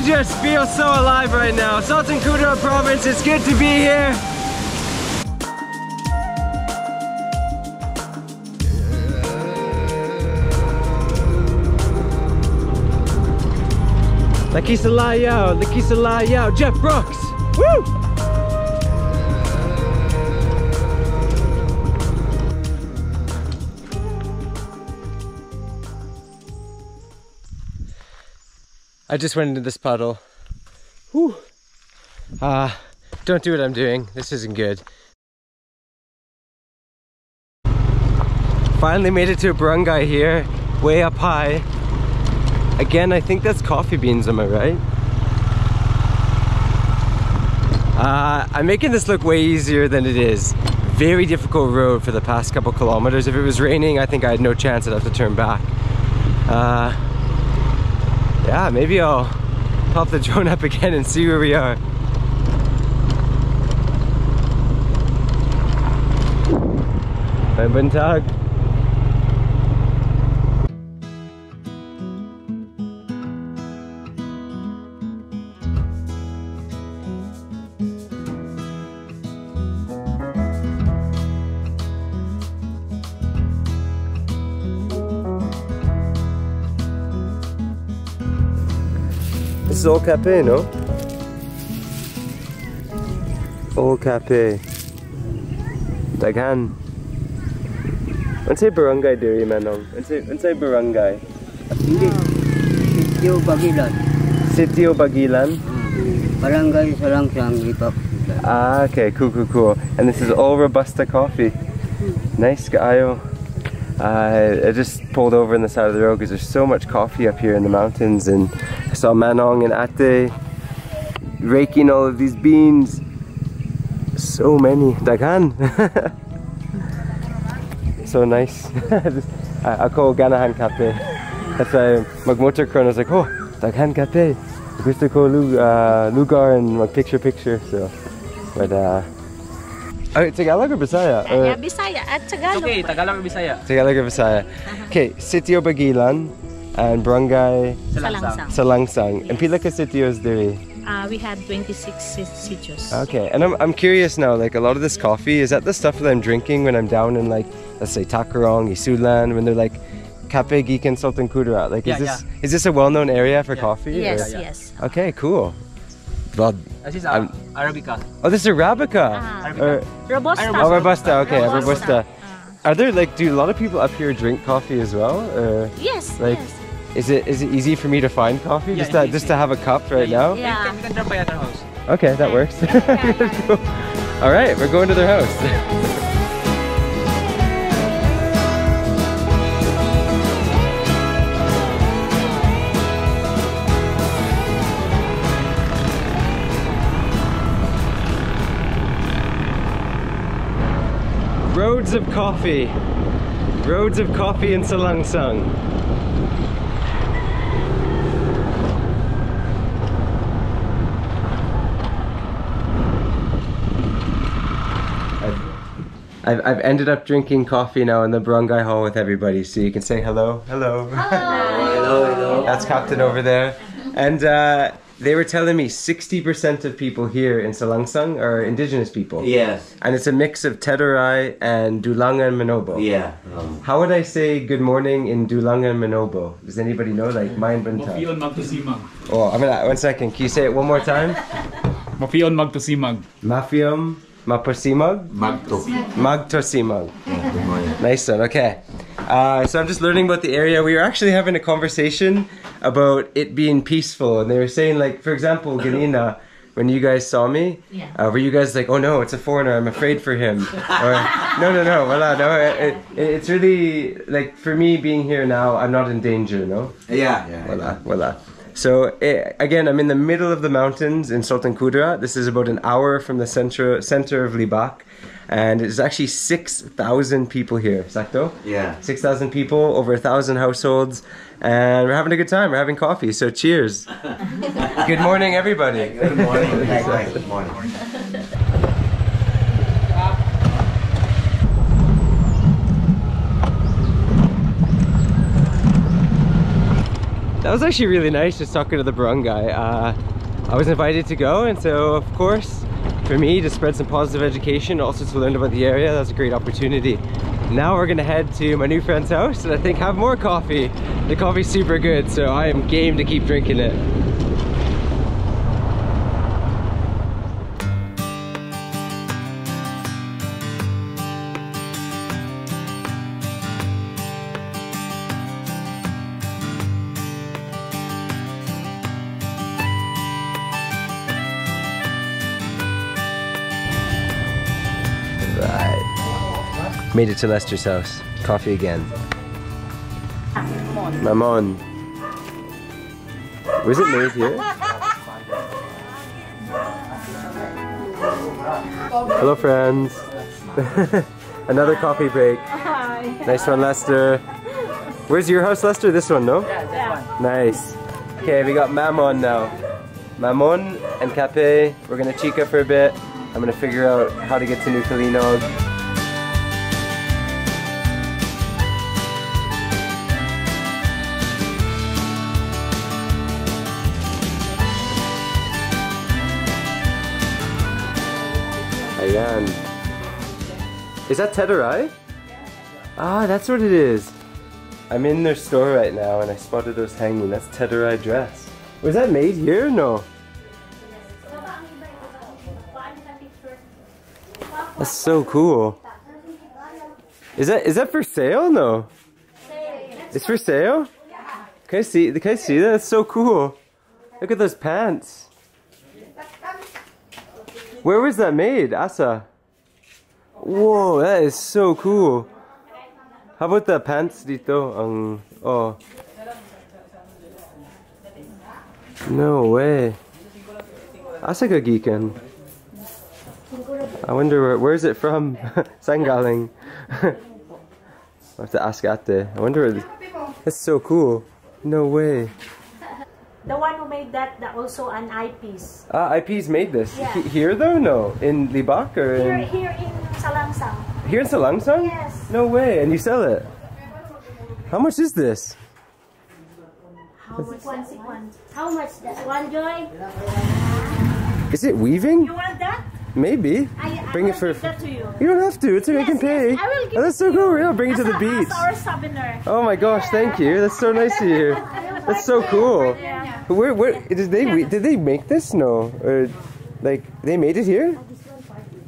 just feel so alive right now. Sultan Kudarat Province, it's good to be here. Laki Salayao, Jeff Brooks. Woo! I just went into this puddle. Whew. Don't do what I'm doing. This isn't good. Finally made it to a barangay here, way up high. Again, I think that's coffee beans, am I right? I'm making this look way easier than it is. Very difficult road for the past couple kilometers. If it was raining, I think I had no chance. I'd have to turn back. Yeah, maybe I'll pop the drone up again and see where we are. May buntag. This is Old Cafe, no? Old Cafe. Daghan. Unsay barangay diri manong? Unsay barangay? Hindi. Sitio Bagilan. Sitio Bagilan? Barangay Salangsang, Lebak. Ah, okay, cool. And this is all Robusta coffee. Nice kaayo. I just pulled over on the side of the road because there's so much coffee up here in the mountains, and I saw Manong and Ate raking all of these beans. So many. Daghan. So nice. Ako ganahan kape. Kasi mag-motor ko, I was like, oh, daghan kape. Gusto ko lugar and mag-picture. So, but Tagalog or Bisaya? Yeah, Bisaya at Tagalog. Okay, Tagalog or Bisaya. Tagalog or Bisaya. Okay, Sitio Bagilan and Barangay Salangsang. And pila ka sitios diri? We had 26 sitios. Okay, and I'm curious now, like a lot of this coffee, is that the stuff that I'm drinking when I'm down in, like, let's say Tacarong, Isulan, when they're like Kape Gikan Sultan Kudarat? Like, is this a well-known area for coffee? Yes. Okay, cool. Well, this is Arabica. Oh, this is Arabica. Robusta. Oh, Robusta. Okay, Robusta. Are there, like, do a lot of people up here drink coffee as well? Yes. Like, yes. Is it easy for me to find coffee? Just to have a cup right now? Yeah. We can drop by at our house. Okay, that works. Cool. All right, we're going to their house. Roads of coffee. Roads of coffee in Salangsang. I've ended up drinking coffee now in the barangay hall with everybody, so you can say hello. Hello. Hello. That's Captain over there. And they were telling me 60% of people here in Salangsang are indigenous people. Yes. And it's a mix of Tedurai and Dulangan Manobo. Yeah. How would I say good morning in Dulangan Manobo? Does anybody know? Like, Mayan Bantag. Mafion magtusimag. Oh, I'm gonna, 1 second. Can you say it one more time? Mafion magtusimag. Mafium Maposimag? Magtosimag. Yeah, good morning. Nice one, okay. So I'm just learning about the area. We were actually having a conversation about it being peaceful, and they were saying, like, for example, Ganina, when you guys saw me, were you guys like, oh no, it's a foreigner, I'm afraid for him? Or, no, voila, no, it's really, like, for me being here now, I'm not in danger, no? Yeah. Voila. So, again, I'm in the middle of the mountains in Sultan Kudarat. This is about an hour from the center of Lebak. And it's actually 6,000 people here, Sakto? Yeah. 6,000 people, over 1,000 households. And we're having a good time. We're having coffee, so cheers. Good morning, everybody. Good morning. Good morning. That was actually really nice just talking to the barangay. I was invited to go, and so of course for me to spread some positive education, also to learn about the area, that was a great opportunity. Now we're gonna head to my new friend's house and I think have more coffee. The coffee's super good, so I am game to keep drinking it. Made it to Lester's house. Coffee again. Mamon. Was it made here? Hello friends. Another coffee break. Hi. Nice one, Lester. Where's your house, Lester? This one, no? Yeah. Nice. Okay, we got Mamon now. Mamon and Cape. We're gonna chica for a bit. I'm gonna figure out how to get to New Kalinog. Ayan. Is that Teterai? Ah, that's what it is. I'm in their store right now and I spotted those hanging. That's Teterai dress. Was that made here? No. That's so cool. Is that for sale? No. It's for sale? Can I see that? That's so cool. Look at those pants. Where was that made? Asa. Whoa, that is so cool. How about the pants dito? Oh. No way. Asa ka gikan? I wonder where's it from? Saan galing? I have to ask ate. I wonder that's so cool. No way. The one who made that also an eyepiece. Ah, IP's made this. Yeah. Here though? No. In Lebak or in... Here in Salangsang. Here in Salangsang? Yes. No way. And you sell it? How much is this? How much that? One joy? Is it weaving? You want that? Maybe. Bring it for... Give that to you. You don't have to. It's okay. I can pay. Yes, I will give That's so it to cool. you. Yeah, bring it to the As beach. our souvenir. Oh my gosh, thank you. That's so nice of you. That's so cool. Yeah. Where did they make this? No. Or like they made it here?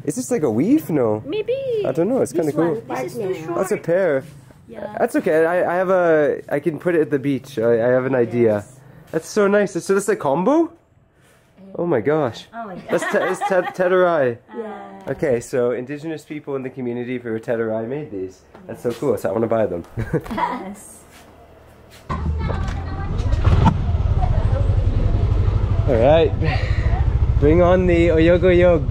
Is this like a weave? No. Maybe. I don't know. It's kind of cool. This is too short. That's a pair. Yeah. That's okay. I can put it at the beach. I have an idea. That's so nice. So that's a combo? Oh my gosh. Oh my God. That's Teterai. Yeah. Okay, so indigenous people in the community for Teterai made these. That's so cool. So I want to buy them. Yes. Alright. Bring on the Oyogoyog.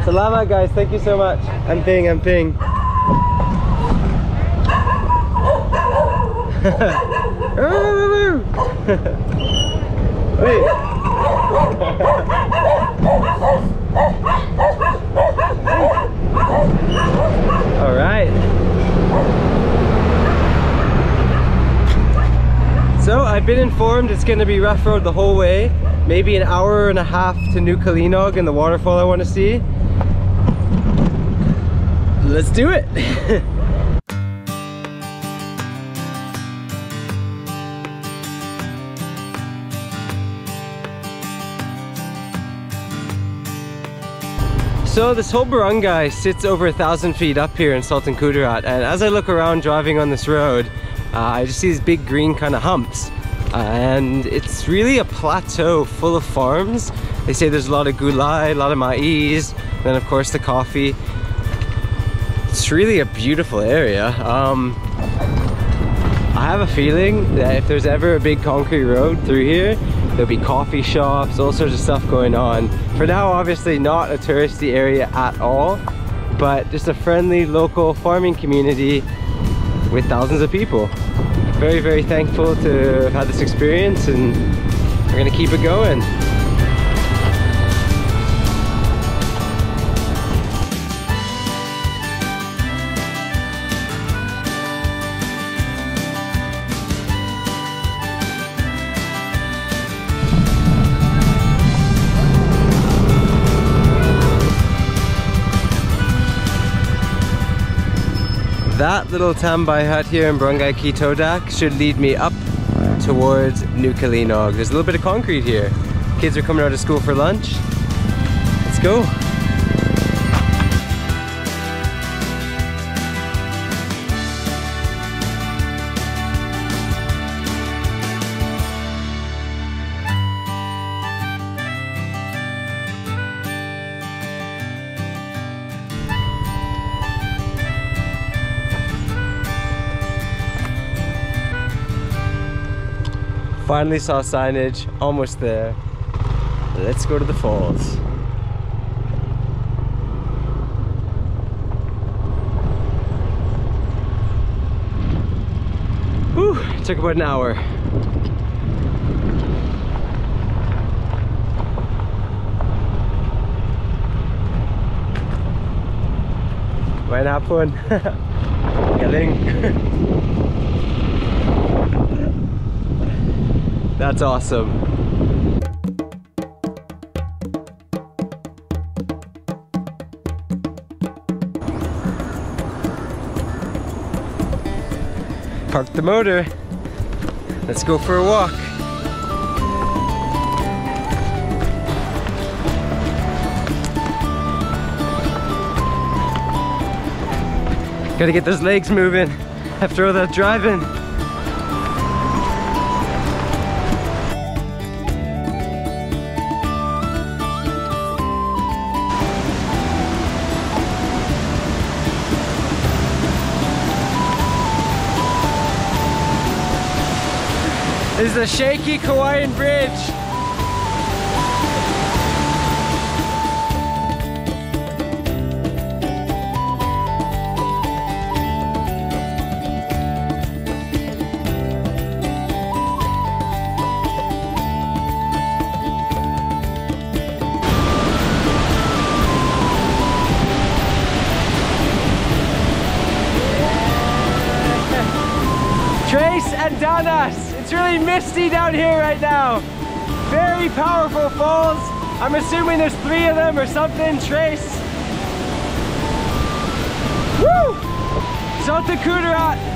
Salamat guys. Thank you so much. Amping. Wait. All right. So I've been informed it's going to be rough road the whole way. Maybe an hour and a half to New Kalinog and the waterfall I want to see. Let's do it. So this whole barangay sits over 1,000 feet up here in Sultan Kudarat, and as I look around driving on this road, I just see these big green kind of humps, and it's really a plateau full of farms. They say there's a lot of gulai, a lot of maize, and then of course the coffee. It's really a beautiful area. I have a feeling that if there's ever a big concrete road through here, there'll be coffee shops, all sorts of stuff going on. For now, obviously not a touristy area at all, but just a friendly local farming community with thousands of people. Very, very thankful to have had this experience, and we're gonna keep it going. that little tambay hut here in Barangay Todak should lead me up towards New Kalinog. There's a little bit of concrete here. Kids are coming out of school for lunch. Let's go. Finally saw signage, almost there. Let's go to the falls. Whew, it took about an hour. Buena hapon. Galing. That's awesome. Park the motor. Let's go for a walk. Gotta get those legs moving after all that driving. This is the shaky Kauaian bridge. Tres Andanas. It's really misty down here right now. Very powerful falls. I'm assuming there's 3 of them or something. Tres. Woo! Sultan Kudarat.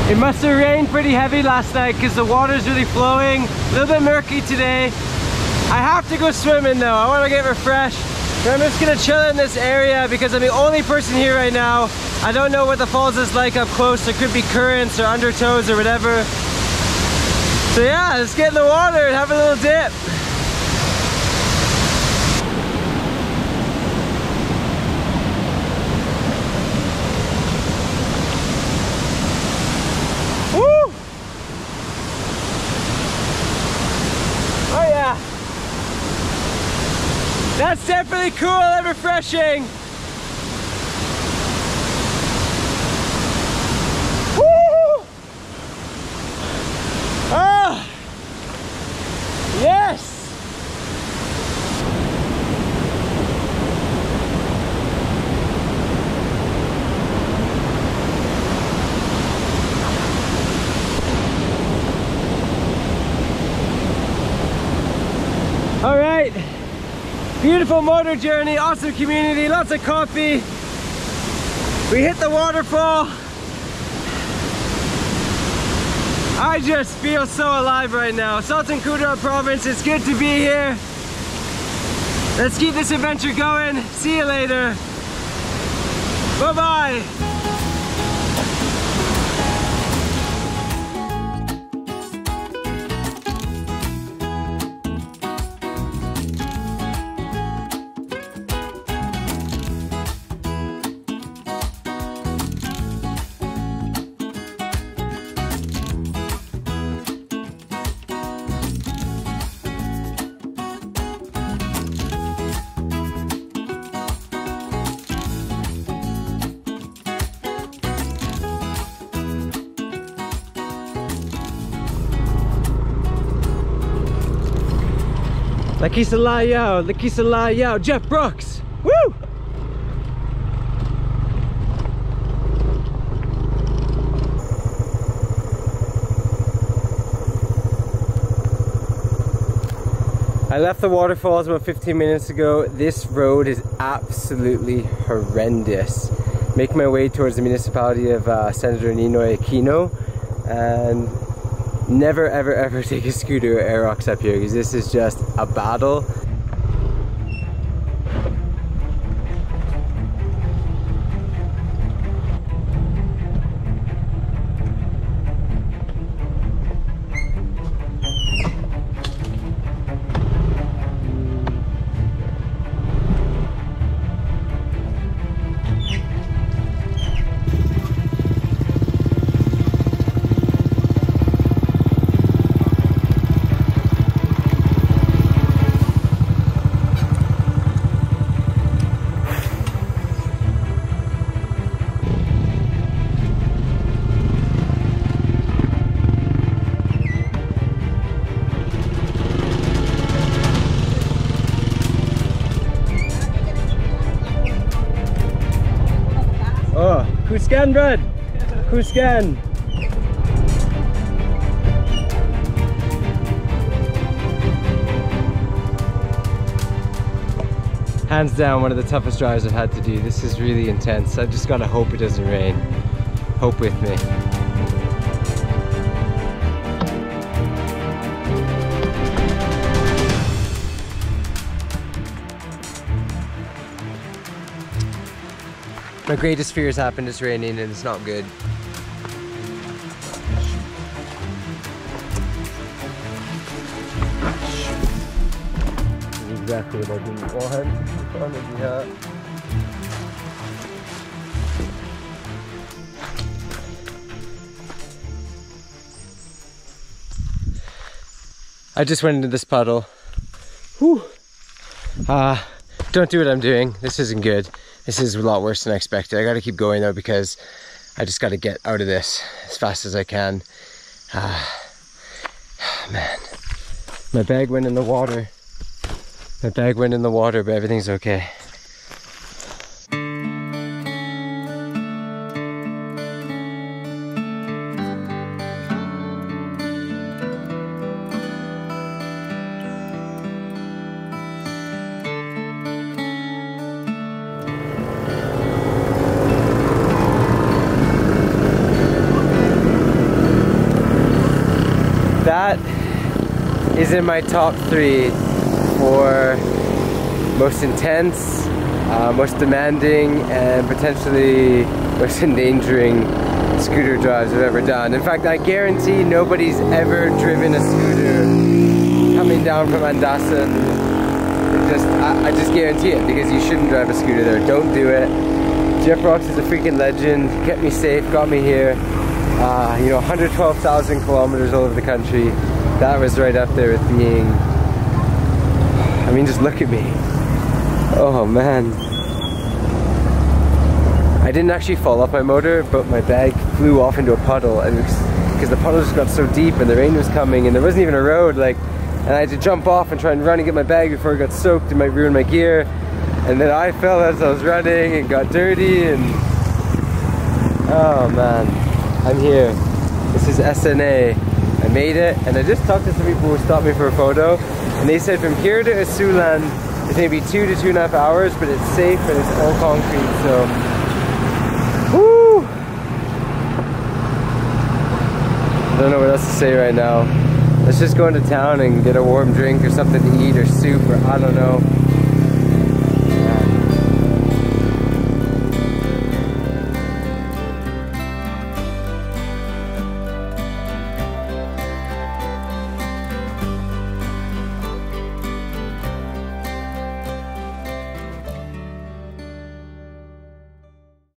It must have rained pretty heavy last night because the water's really flowing. A little bit murky today. I have to go swimming though. I want to get refreshed. But I'm just gonna chill in this area because I'm the only person here right now. I don't know what the falls is like up close. There could be currents or undertows or whatever. So yeah, let's get in the water and have a little dip. That's definitely cool and refreshing. Woo! Ah! Yes! All right. Beautiful motor journey, awesome community, lots of coffee. We hit the waterfall. I just feel so alive right now. Sultan Kudarat Province, it's good to be here. Let's keep this adventure going. See you later. Bye-bye. Laki Salayao, Jeff Brooks! Woo! I left the waterfalls about 15 minutes ago. This road is absolutely horrendous. Making my way towards the municipality of Senator Ninoy Aquino, and never ever take a scooter or aerox up here because this is just a battle. Oh, Kuskan, Brad! Kuskan! Hands down, one of the toughest drives I've had to do. This is really intense. I just gotta hope it doesn't rain. Hope with me. My greatest fears happened. It's raining and it's not good. This is exactly what I didn't want. I just went into this puddle. Whew. Don't do what I'm doing. This isn't good. This is a lot worse than I expected. I gotta keep going though because I just gotta get out of this as fast as I can. Man, my bag went in the water. My bag went in the water, but everything's okay. That is in my top 3 for most intense, most demanding, and potentially most endangering scooter drives I've ever done. In fact, I guarantee nobody's ever driven a scooter coming down from Andasan. I just guarantee it, because you shouldn't drive a scooter there. Don't do it. Jeff Rocks is a freaking legend. Kept me safe, got me here. You know, 112,000 kilometers all over the country. That was right up there with being, I mean, just look at me. Oh man. I didn't actually fall off my motor, but my bag flew off into a puddle, and because the puddle just got so deep and the rain was coming and there wasn't even a road, like, and I had to jump off and try and run and get my bag before it got soaked. It might ruin my gear. And then I fell as I was running and got dirty, and oh man. I'm here. This is SNA. I made it, and I just talked to some people who stopped me for a photo, and they said from here to Isulan it's maybe 2 to 2.5 hours, but it's safe and it's all concrete, so woo! I don't know what else to say right now. Let's just go into town and get a warm drink or something to eat or soup, or I don't know.